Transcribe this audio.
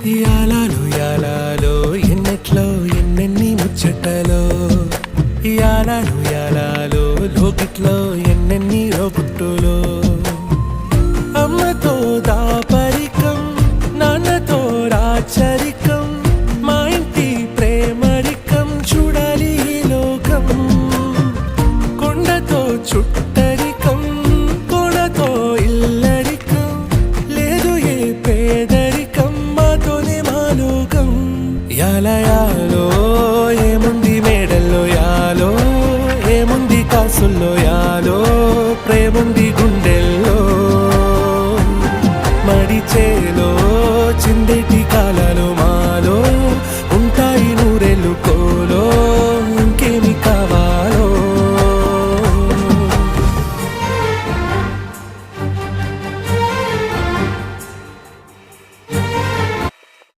యాలాలో యాలాలో ఎన్నెట్లో ఎన్నెన్ని ముచ్చటలో యాలాలో యాలాలో లోకిట్లో ఎన్నెన్ని రోగుట్టులో అమ్మతో దాపరికం నాన్నతో రాచరికం మా ఇంటి ప్రేమరికం చూడాలి ఈ లోకం కొండతో చుట్టరికం కోడతో ఇల్లరికం లేదు ఏ పేదరికం మాతోనే మా లోకం యాలయాలో ఏముంది మేడల్లో యాలో ఏముంది కాసుల్లో యాలో ప్రేముంది గుండె